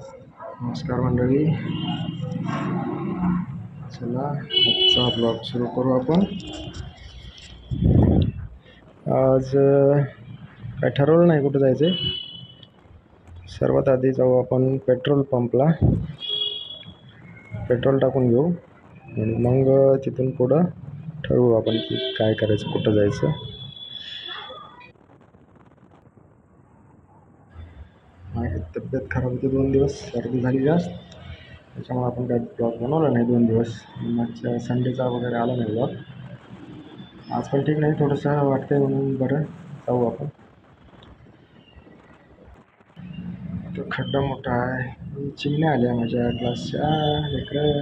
नमस्कार मंडळी, चला आजचा ब्लॉग सुरू करू आपण. आज काय ठरवलं नाही कुठं जायचं. सर्वात आधी जाऊ आपण पेट्रोल पंपला, पेट्रोल टाकून घेऊ आणि मग तिथून पुढं ठरवू आपण की काय करायचं, कुठं जायचं. माझी तब्येत खराब होती 2 दिवस, सर्दी झाली जास्त, त्याच्यामुळे आपण काय ब्लॉग बनवला नाही 2 दिवस. मागच्या संडेचा वगैरे आला नाही ब्लॉग. आज पण ठीक नाही, थोडंसं वाटतंय म्हणून बरं जाऊ आपण. तो खड्डा मोठा आहे, चिमण्या आल्या माझ्या क्लासच्या, लेकरं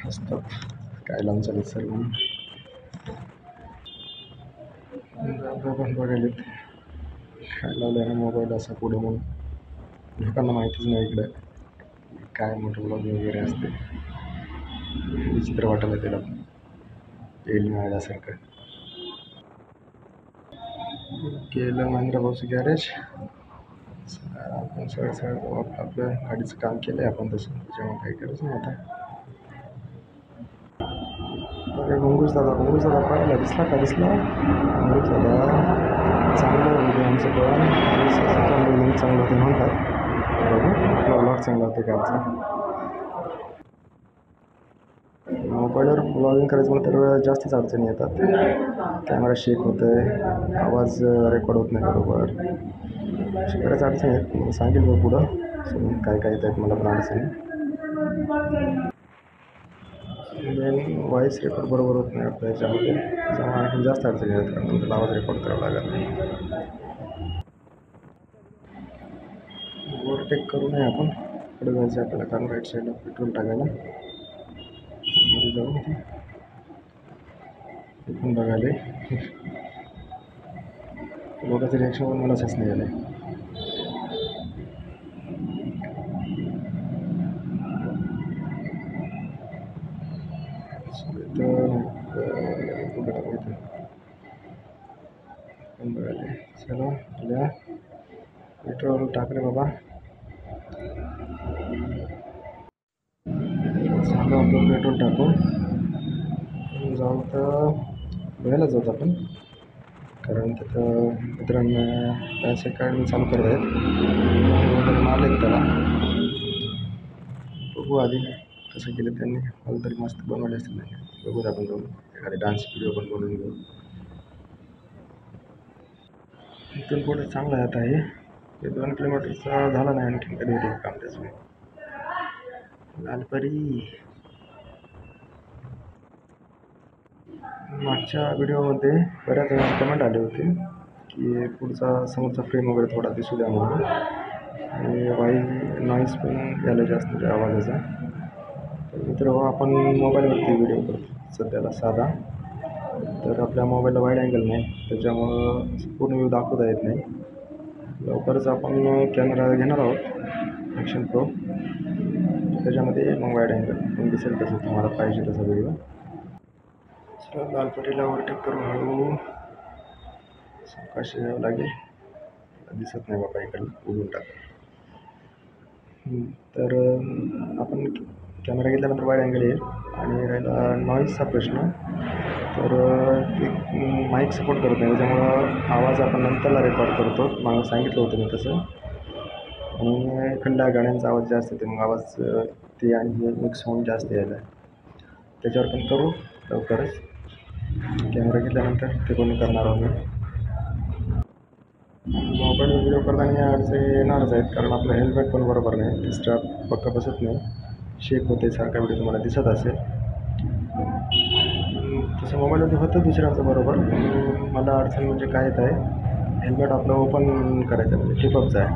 हसतात काय लावून चालत सर म्हणून. पण बघायला काय लावलं आहे ना मोबाईल असा पुढे म्हणून. लोकांना माहितीच नाही इकडं काय मोठं ब्लॉग वगैरे असते. विचित्र वाटायला त्याला येईल मिळाल्यासारखं. गेलं महेंद्र भाऊचं गॅरेज. आपण सगळं आपलं गाडीचं काम केलं आहे आपण तसं, त्याच्यामुळे काही करत नाही आता. बघा घुंगूस दादा पाहिला, दिसला का? घुंगूस दादा चांगलं व्हिडिओ आमचं पण चांगलं होते म्हणतात. बघू आपला ब्लॉग चांगला होते का आमचा. मोबाईलवर ब्लॉगिंग करायचं म्हणलं तर जास्तच अडचणी येतात. कॅमेरा शेक होतं आहे, आवाज रेकॉर्ड होत नाही बरोबर, अशी बऱ्याच अडचणी आहेत. सांगेल मग पुढं काय काय येत आहेत मला पण अडचणी. मेन व्हॉईस रेकॉर्ड बरोबर होत नाही आपल्या याच्यामध्ये, त्यामुळे आणखी जास्त अडचणी येतात, कारण नंतर आवाज रेकॉर्ड करावा लागत नाही. ओव्हरटेक करू नये आपण, पुढे जायचं आपल्याला, कारण राईट साईडला पेट्रोल टाकायला मध्ये जाऊ. ते पण बघायला लोकांचं रिॲक्शन पण मला असंच नाही आलं. पण बघायला चला आल्या, पेट्रोल टाकले बाबा. झालं आपलं पेट्रोल टाकून जाऊ तर बघायला जाऊ आपण, कारण तिथं मित्रांना पैसे काढून चालू करत आहेत वगैरे मारले त्याला. बघू आधी कसं केलं त्यांनी, मला तरी मस्त बनवले असतील नाही. बघूच आपण जाऊन एखादी डान्स व्हिडिओ पण बनवून घेऊ. इथून पुढे चांगला येत आहे, ते 2 किलोमीटरचा झाला नाही आणखी कधी होते काम त्याचं. लालपरी मागच्या व्हिडिओमध्ये बऱ्याच जणांचे कमेंट आले होते की पुढचा समोरचा फ्रेम वगैरे थोडा दिसू द्या म्हणून, आणि नॉईस पण यायला जास्त त्या आवाजाचा. तर मित्र आपण मोबाईलवरती व्हिडिओ करतो सध्याला साधा, तर आपल्या मोबाईलला वाईड अँगल नाही, त्याच्यामुळं पूर्ण व्ह्यू दाखवता येत नाही. लवकरच आपण कॅमेरा घेणार आहोत ॲक्शन प्रो, त्याच्यामध्ये मग वाईड अँगल पण दिसेल तसं तुम्हाला पाहिजे तसा व्हिडिओ. लालपरीला ओव्हरटेक करून हळू सावकाश यावं लागेल, दिसत नाही बाबा इकडं उडून टाक. तर आपण कॅमेरा घेतल्यानंतर वाईड अँगल येईल. आणि राहिला नॉईजचा प्रश्न, तर ते माईक सपोर्ट करत नाही, त्याच्यामुळं आवाज आपण नंतरला रेकॉर्ड करतो. मला सांगितलं होतं मी तसं. आणि इकडल्या गाड्यांचा आवाज जास्त येते, मग आवाज ते आणि हे मिक्स होऊन जास्त यायला, त्याच्यावर पण करू लवकरच. कॅमेरा घेतल्यानंतर ते पण करणार आहोत मी. मोबाईल व्हिडिओ करताना अडचणी येणारच आहेत, कारण आपलं हेल्मेट पण बरोबर नाही, ते स्ट्रॅप पक्का बसत नाही, शेक होते सारखा व्हिडिओ तुम्हाला दिसत असेल. तसं मोबाईलमध्ये होतं दुसऱ्यांचं बरोबर, पण मला अडचण म्हणजे काय येत आहे, हेल्मेट आपलं ओपन करायचं म्हणजे टिपअपचं आहे,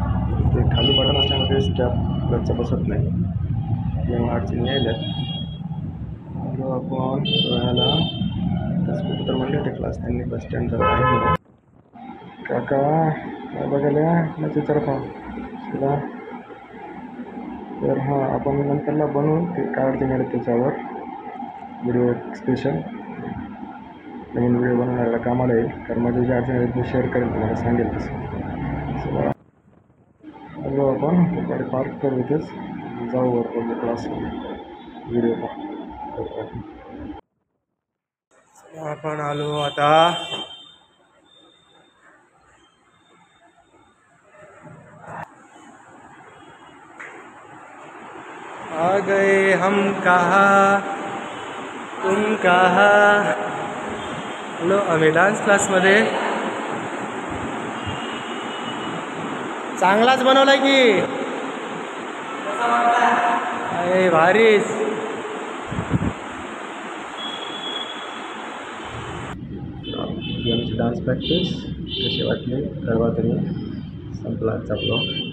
ते खाली बटन असल्यामध्ये स्ट्रॅप क्लचचा बसत नाही, तेव्हा अडचणी यायल्यात. आपण राहायला तसं तर म्हणले होते क्लास, त्यांनी बस स्टँड जवळ आहे म्हणून. काका बघायला नक्की तर तुला, तर हां आपण नंतरला बनवू ते काय अडचण आले त्याच्यावर व्हिडिओ स्पेशल नवीन व्हिडिओ बनवणाऱ्याला कामाला येईल, कारण माझ्या ज्या अडचणी आहेत मी शेअर करेल, तुम्हाला सांगेल तसं. चला हॅलो आपण गाडी पार्क करू इथेच, जाऊ वर क्लास व्हिडिओ करू. आपण आलो आता आ गए हम कहाँ तुम कहाँ. हॅलो, आम्ही डान्स क्लासमध्ये. चांगलाच बनवला की अरे भारीच. आमची डान्स प्रॅक्टिस कशी वाटली कळवा तरी. संपला आजचा ब्लॉग.